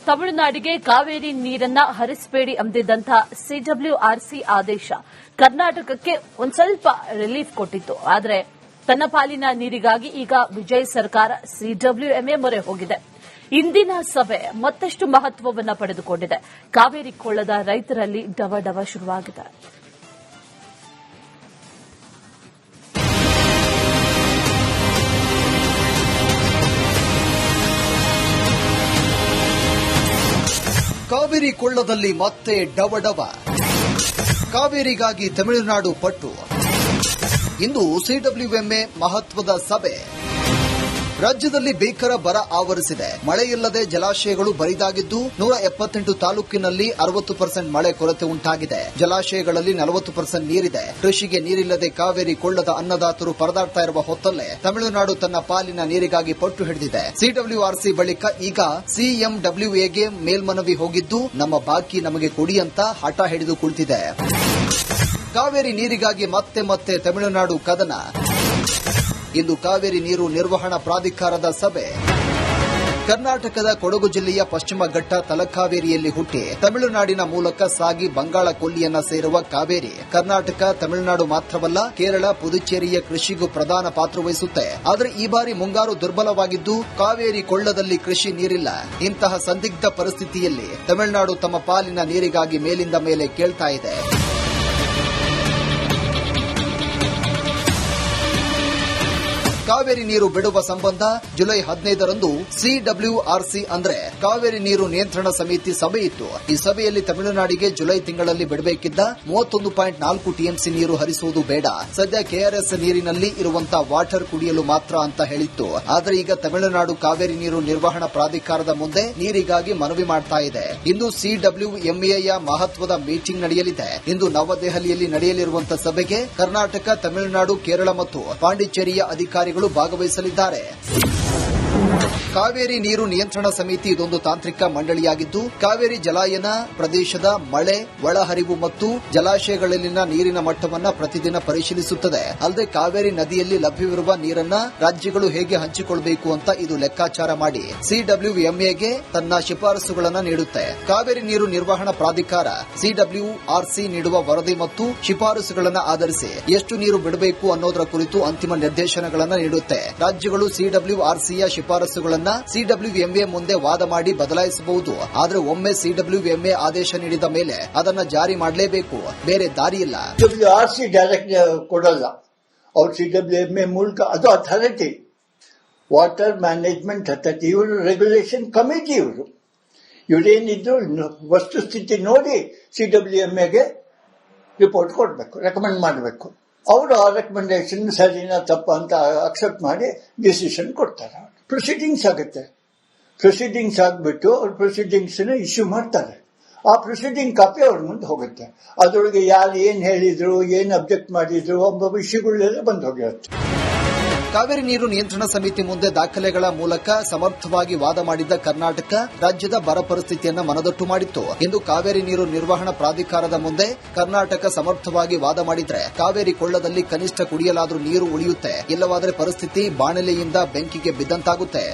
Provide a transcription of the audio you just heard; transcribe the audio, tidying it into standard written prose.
ತಮಿಳುನಾಡಿಗೆ ಕಾವೇರಿ ನೀರನ್ನ ಹರಿಸಬೇಡಿ ಎಂದಿದ್ದಂತಹ ಸಿಡಬ್ಲ್ಯೂಆರ್ಸಿ ಆದೇಶ ಕರ್ನಾಟಕಕ್ಕೆ ಒಂದು ಸ್ವಲ್ಪ ರಿಲೀಫ್ ಕೊಟ್ಟಿತ್ತು. ಆದರೆ ತನ್ನ ಪಾಲಿನ ನೀರಿಗಾಗಿ ಈಗ ವಿಜಯ್ ಸರ್ಕಾರ ಸಿಡಬ್ಲ್ಯೂಎಂಎ ಮೊರೆ ಹೋಗಿದೆ. ಇಂದಿನ ಸಭೆ ಮತ್ತಷ್ಟು ಮಹತ್ವವನ್ನು ಪಡೆದುಕೊಂಡಿದೆ. ಕಾವೇರಿ ಕೊಳ್ಳದ ರೈತರಲ್ಲಿ ಡವಡವ ಶುರುವಾಗಿದೆ. ಕಾವೇರಿ ಕೊಳ್ಳದಲ್ಲಿ ಮತ್ತೆ ಡವಡವ. ಕಾವೇರಿಗಾಗಿ ತಮಿಳುನಾಡು ಪಟ್ಟು. ಇಂದು ಸಿಡಬ್ಲ್ಯೂಎಂಎ ಮಹತ್ವದ ಸಭೆ. ರಾಜ್ಯದಲ್ಲಿ ಭೀಕರ ಬರ ಆವರಿಸಿದೆ. ಮಳೆಯಿಲ್ಲದೆ ಜಲಾಶಯಗಳು ಬರಿದಾಗಿದ್ದು 178 ತಾಲೂಕಿನಲ್ಲಿ 60% ಮಳೆ ಕೊರತೆ ಉಂಟಾಗಿದೆ. ಜಲಾಶಯಗಳಲ್ಲಿ 40% ನೀರಿದೆ. ಕೃಷಿಗೆ ನೀರಿಲ್ಲದೆ ಕಾವೇರಿ ಕೊಳ್ಳದ ಅನ್ನದಾತರು ಪರದಾಡ್ತಾ ಇರುವ ಹೊತ್ತಲ್ಲೇ ತಮಿಳುನಾಡು ತನ್ನ ಪಾಲಿನ ನೀರಿಗಾಗಿ ಪಟ್ಟು ಹಿಡಿದಿದೆ. ಸಿಡಬ್ಲ್ಯೂಆರ್ಸಿ ಬಳಿಕ ಈಗ ಸಿಎಂಡಬ್ಲ್ಯೂಎಗೆ ಮೇಲ್ಮನವಿ ಹೋಗಿದ್ದು ನಮ್ಮ ಬಾಕಿ ನಮಗೆ ಕೊಡಿ ಅಂತ ಹಠ ಹಿಡಿದು ಕುಳಿತಿದೆ. ಕಾವೇರಿ ನೀರಿಗಾಗಿ ಮತ್ತೆ ಮತ್ತೆ ತಮಿಳುನಾಡು ಕದನ. ಇಂದು ಕಾವೇರಿ ನೀರು ನಿರ್ವಹಣಾ ಪ್ರಾಧಿಕಾರದ ಸಭೆ. ಕರ್ನಾಟಕದ ಕೊಡಗು ಜಿಲ್ಲೆಯ ಪಶ್ಚಿಮ ಘಟ್ಟ ತಲಕಾವೇರಿಯಲ್ಲಿ ಹುಟ್ಟಿ ತಮಿಳುನಾಡಿನ ಮೂಲಕ ಸಾಗಿ ಬಂಗಾಳ ಕೊಲ್ಲಿಯನ್ನ ಸೇರುವ ಕಾವೇರಿ ಕರ್ನಾಟಕ, ತಮಿಳುನಾಡು ಮಾತ್ರವಲ್ಲ, ಕೇರಳ, ಪುದುಚೇರಿಯ ಕೃಷಿಗೂ ಪ್ರಧಾನ ಪಾತ್ರ ವಹಿಸುತ್ತೆ. ಆದರೆ ಈ ಬಾರಿ ಮುಂಗಾರು ದುರ್ಬಲವಾಗಿದ್ದು ಕಾವೇರಿ ಕೊಳ್ಳದಲ್ಲಿ ಕೃಷಿ ನೀರಿಲ್ಲ. ಇಂತಹ ಸಂದಿಗ್ಧ ಪರಿಸ್ಥಿತಿಯಲ್ಲಿ ತಮಿಳುನಾಡು ತಮ್ಮ ಪಾಲಿನ ನೀರಿಗಾಗಿ ಮೇಲಿಂದ ಮೇಲೆ ಕೇಳ್ತಾ ಇದೆ. ಕಾವೇರಿ ನೀರು ಬಿಡುವ ಸಂಬಂಧ ಜುಲೈ 15ರಂದು ಸಿಡಬ್ಲ್ಯೂಆರ್ಸಿ ಅಂದ್ರೆ ಕಾವೇರಿ ನೀರು ನಿಯಂತ್ರಣ ಸಮಿತಿ ಸಭೆ ಇತ್ತು. ಈ ಸಭೆಯಲ್ಲಿ ತಮಿಳುನಾಡಿಗೆ ಜುಲೈ ತಿಂಗಳಲ್ಲಿ ಬಿಡಬೇಕಿದ್ದ 31.4 ಟಿಎಂಸಿ ನೀರು ಹರಿಸುವುದು ಬೇಡ, ಸದ್ಯ ಕೆಆರ್ಎಸ್ ನೀರಿನಲ್ಲಿ ಇರುವಂತಹ ವಾಟರ್ ಕುಡಿಯಲು ಮಾತ್ರ ಅಂತ ಹೇಳಿತ್ತು. ಆದರೆ ಈಗ ತಮಿಳುನಾಡು ಕಾವೇರಿ ನೀರು ನಿರ್ವಹಣಾ ಪ್ರಾಧಿಕಾರದ ಮುಂದೆ ನೀರಿಗಾಗಿ ಮನವಿ ಮಾಡ್ತಾ ಇದೆ. ಇಂದು ಸಿಡಬ್ಲ್ಯೂಎಂಎಯ ಮಹತ್ವದ ಮೀಟಿಂಗ್ ನಡೆಯಲಿದೆ. ಇಂದು ನವದೆಹಲಿಯಲ್ಲಿ ನಡೆಯಲಿರುವಂತಹ ಸಭೆಗೆ ಕರ್ನಾಟಕ, ತಮಿಳುನಾಡು, ಕೇರಳ ಮತ್ತು ಪಾಂಡಿಚೇರಿಯ ಅಧಿಕಾರಿಗಳು ಭಾಗವಹಿಸಲಿದ್ದಾರೆ. ಕಾವೇರಿ ನೀರು ನಿಯಂತ್ರಣ ಸಮಿತಿ ಇದೊಂದು ತಾಂತ್ರಿಕ ಮಂಡಳಿಯಾಗಿದ್ದು ಕಾವೇರಿ ಜಲಾಯನ ಪ್ರದೇಶದ ಮಳೆ, ಒಳಹರಿವು ಮತ್ತು ಜಲಾಶಯಗಳಲ್ಲಿನ ನೀರಿನ ಮಟ್ಟವನ್ನು ಪ್ರತಿದಿನ ಪರಿಶೀಲಿಸುತ್ತದೆ. ಅಲ್ಲದೆ ಕಾವೇರಿ ನದಿಯಲ್ಲಿ ಲಭ್ಯವಿರುವ ನೀರನ್ನ ರಾಜ್ಯಗಳು ಹೇಗೆ ಹಂಚಿಕೊಳ್ಳಬೇಕು ಅಂತ ಇದು ಲೆಕ್ಕಾಚಾರ ಮಾಡಿ ಸಿಡಬ್ಲ್ಯೂಎಂಎಗೆ ತನ್ನ ಶಿಫಾರಸುಗಳನ್ನು ನೀಡುತ್ತೆ. ಕಾವೇರಿ ನೀರು ನಿರ್ವಹಣಾ ಪ್ರಾಧಿಕಾರ ಸಿಡಬ್ಲ್ಯೂಆರ್ಸಿ ನೀಡುವ ವರದಿ ಮತ್ತು ಶಿಫಾರಸುಗಳನ್ನು ಆಧರಿಸಿ ಎಷ್ಟು ನೀರು ಬಿಡಬೇಕು ಅನ್ನೋದರ ಕುರಿತು ಅಂತಿಮ ನಿರ್ದೇಶನಗಳನ್ನು ನೀಡುತ್ತೆ. ರಾಜ್ಯಗಳು ಸಿಡಬ್ಲ್ಯೂಆರ್ಸಿಯ ಶಿಫಾರಸುಗಳನ್ನು ಸಿಡಬ್ಲ್ಯೂಎಂಎ ಮುಂದೆ ವಾದ ಮಾಡಿ ಬದಲಾಯಿಸಬಹುದು. ಆದರೆ ಒಮ್ಮೆ ಸಿಡಬ್ಲ್ಯೂಎಂಎ ಆದೇಶ ನೀಡಿದ ಮೇಲೆ ಅದನ್ನು ಜಾರಿ ಮಾಡಲೇಬೇಕು, ಬೇರೆ ದಾರಿ ಇಲ್ಲ. ಡಬ್ಲ್ಯೂಆರ್ಸಿ ಡೈರೆಕ್ಟ್ ಕೊಡಲ್ಲ, ಅವ್ರು ಸಿಡಬ್ಲ್ಯೂಎಂಎ ಮೂಲಕ, ಅದು ಅಥಾರಿಟಿ, ವಾಟರ್ ಮ್ಯಾನೇಜ್ಮೆಂಟ್ ಅಥಾರಿಟಿ, ಇವರು ರೆಗ್ಯುಲೇಷನ್ ಕಮಿಟಿ. ಇವರೇನಿದ್ರು ವಸ್ತುಸ್ಥಿತಿ ನೋಡಿ ಸಿಡಬ್ಲ್ಯೂಎಂಎಗೆ ರಿಪೋರ್ಟ್ ಕೊಡಬೇಕು, ರೆಕಮೆಂಡ್ ಮಾಡಬೇಕು. ಅವರು ಆ ರೆಕಮೆಂಡೇಶನ್ ಸರಿನಾ ತಪ್ಪ ಅಂತ ಅಕ್ಸೆಪ್ಟ್ ಮಾಡಿ ಡಿಸಿಷನ್ ಕೊಡ್ತಾರೆ. ಪ್ರೊಸೀಡಿಂಗ್ಸ್ ಆಗುತ್ತೆ. ಪ್ರೊಸೀಡಿಂಗ್ಸ್ ಆಗಿಬಿಟ್ಟು ಅವ್ರು ಪ್ರೊಸೀಡಿಂಗ್ಸ್ ಇಶ್ಯೂ ಮಾಡ್ತಾರೆ. ಆ ಪ್ರೊಸೀಡಿಂಗ್ ಕಾಪಿ ಅವ್ರ ಮುಂದೆ ಹೋಗುತ್ತೆ. ಅದರೊಳಗೆ ಯಾರು ಏನ್ ಹೇಳಿದ್ರು, ಏನ್ ಅಬ್ಜೆಕ್ಟ್ ಮಾಡಿದ್ರು ಎಂಬ ವಿಷಯಗಳೆಲ್ಲ ಬಂದು ಹೋಗಿರುತ್ತೆ. ಕಾವೇರಿ ನೀರು ನಿಯಂತ್ರಣ ಸಮಿತಿ ಮುಂದೆ ದಾಖಲೆಗಳ ಮೂಲಕ ಸಮರ್ಥವಾಗಿ ವಾದ ಮಾಡಿದ್ದ ಕರ್ನಾಟಕ ರಾಜ್ಯದ ಬರ ಪರಿಸ್ಥಿತಿಯನ್ನು ಮನದಟ್ಟು ಮಾಡಿತ್ತು. ಇಂದು ಕಾವೇರಿ ನೀರು ನಿರ್ವಹಣಾ ಪ್ರಾಧಿಕಾರದ ಮುಂದೆ ಕರ್ನಾಟಕ ಸಮರ್ಥವಾಗಿ ವಾದ ಮಾಡಿದ್ರೆ ಕಾವೇರಿ ಕೊಳ್ಳದಲ್ಲಿ ಕನಿಷ್ಠ ಕುಡಿಯಲಾದ್ರೂ ನೀರು ಉಳಿಯುತ್ತೆ, ಇಲ್ಲವಾದರೆ ಪರಿಸ್ಥಿತಿ ಬಾಣಲೆಯಿಂದ ಬೆಂಕಿಗೆ ಬಿದ್ದಂತಾಗುತ್ತೆ.